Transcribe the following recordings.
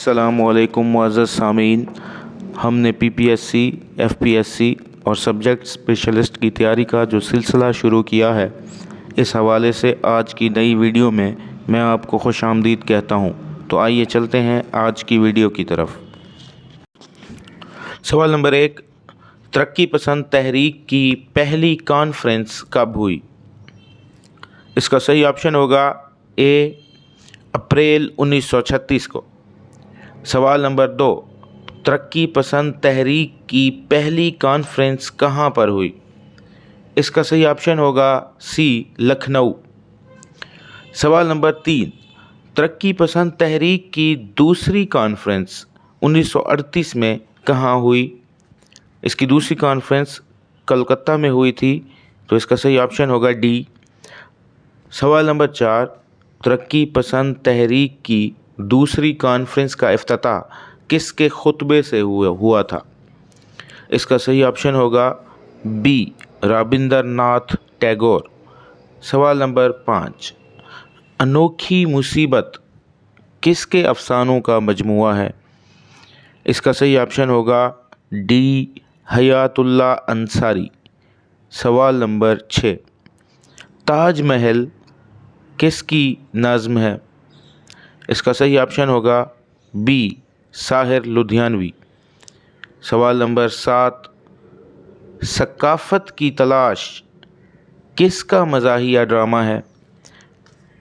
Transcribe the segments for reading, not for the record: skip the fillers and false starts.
السلام علیکم معزز سامعین، ہم نے PPSC FPSC اور سبجیکٹ اسپیشلسٹ کی تیاری کا جو سلسلہ شروع کیا ہے، اس حوالے سے آج کی نئی ویڈیو میں آپ کو خوش آمدید کہتا ہوں۔ تو آئیے چلتے ہیں آج کی ویڈیو کی طرف۔ سوال نمبر 1، ترقی پسند تحریک کی پہلی کانفرنس کب ہوئی؟ اس کا صحیح آپشن ہوگا A، اپریل 1936 کو۔ سوال نمبر 2، ترقی پسند تحریک کی پہلی کانفرنس کہاں پر ہوئی؟ اس کا صحیح آپشن ہوگا C، لکھنؤ۔ سوال نمبر 3، ترقی پسند تحریک کی دوسری کانفرنس 1938 میں کہاں ہوئی؟ اس کی دوسری کانفرنس کلکتہ میں ہوئی تھی، تو اس کا صحیح آپشن ہوگا D۔ سوال نمبر 4، ترقی پسند تحریک کی دوسری کانفرنس کا افتتاح کس کے خطبے سے ہوا تھا؟ اس کا صحیح آپشن ہوگا B، رابندر ناتھ ٹیگور۔ سوال نمبر 5، انوکھی مصیبت کس کے افسانوں کا مجموعہ ہے؟ اس کا صحیح آپشن ہوگا D، حیات اللہ انصاری۔ سوال نمبر 6، تاج محل کس کی نظم ہے؟ اس کا صحیح آپشن ہوگا B، ساحر لدھیانوی۔ سوال نمبر 7، ثقافت کی تلاش کس کا مزاحیہ ڈرامہ ہے؟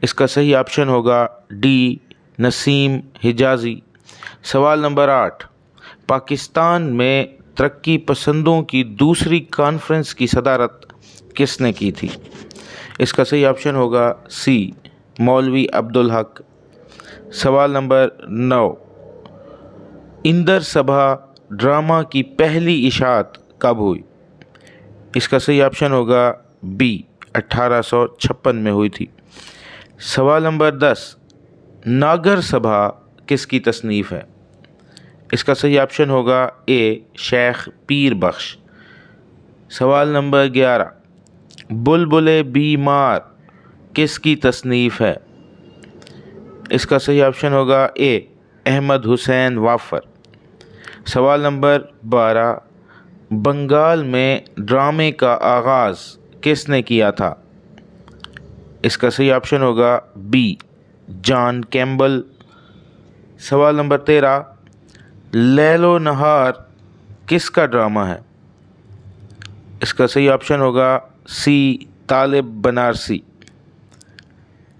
اس کا صحیح آپشن ہوگا D، نسیم حجازی۔ سوال نمبر 8، پاکستان میں ترقی پسندوں کی دوسری کانفرنس کی صدارت کس نے کی تھی؟ اس کا صحیح آپشن ہوگا C، مولوی عبدالحق۔ سوال نمبر 9، اندر سبھا ڈرامہ کی پہلی اشاعت کب ہوئی؟ اس کا صحیح آپشن ہوگا B، 1856 میں ہوئی تھی۔ سوال نمبر 10، ناگر سبھا کس کی تصنیف ہے؟ اس کا صحیح آپشن ہوگا A، شیخ پیر بخش۔ سوال نمبر 11، بلبل بیمار کس کی تصنیف ہے؟ اس کا صحیح آپشن ہوگا A، احمد حسین وافر۔ سوال نمبر 12، بنگال میں ڈرامے کا آغاز کس نے کیا تھا؟ اس کا صحیح آپشن ہوگا B، جان کیمبل۔ سوال نمبر 13، لیل و نہار کس کا ڈرامہ ہے؟ اس کا صحیح آپشن ہوگا C، طالب بنارسی۔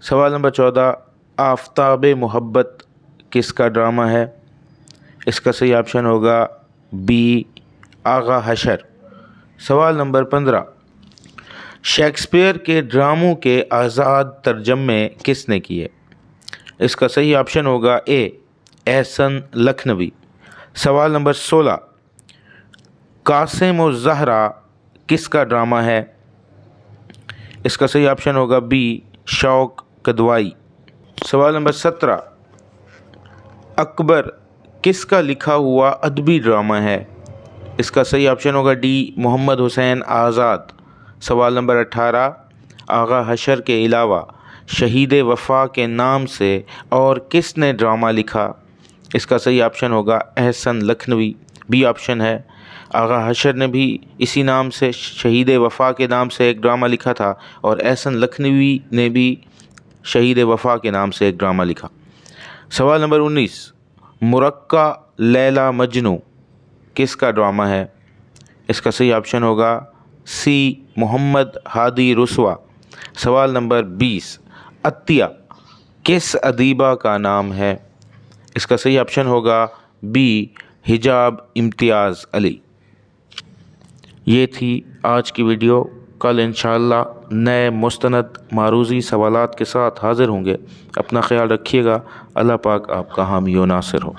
سوال نمبر 14، آفتاب محبت کس کا ڈرامہ ہے؟ اس کا صحیح آپشن ہوگا B، آغا حشر۔ سوال نمبر 15، شیکسپیئر کے ڈراموں کے آزاد ترجمے کس نے کیے؟ اس کا صحیح آپشن ہوگا A، احسن لکھنوی۔ سوال نمبر 16، قاسم و زہرا کس کا ڈرامہ ہے؟ اس کا صحیح آپشن ہوگا B، شوق کدوائی۔ سوال نمبر 17، اکبر کس کا لکھا ہوا ادبی ڈرامہ ہے؟ اس کا صحیح آپشن ہوگا D، محمد حسین آزاد۔ سوال نمبر 18، آغا حشر کے علاوہ شہید وفا کے نام سے اور کس نے ڈرامہ لکھا؟ اس کا صحیح آپشن ہوگا احسن لکھنوی۔ B آپشن ہے، آغا حشر نے بھی اسی نام سے شہید وفا کے نام سے ایک ڈرامہ لکھا تھا، اور احسن لکھنوی نے بھی شہید وفا کے نام سے ایک ڈرامہ لکھا۔ سوال نمبر 19، مرقع لیلا مجنوں کس کا ڈرامہ ہے؟ اس کا صحیح آپشن ہوگا C، محمد ہادی رسوا۔ سوال نمبر 20، عطیہ کس ادیبہ کا نام ہے؟ اس کا صحیح آپشن ہوگا B، حجاب امتیاز علی۔ یہ تھی آج کی ویڈیو۔ کل انشاءاللہ نئے مستند معروضی سوالات کے ساتھ حاضر ہوں گے۔ اپنا خیال رکھیے گا۔ اللہ پاک آپ کا حامی و ناصر ہو۔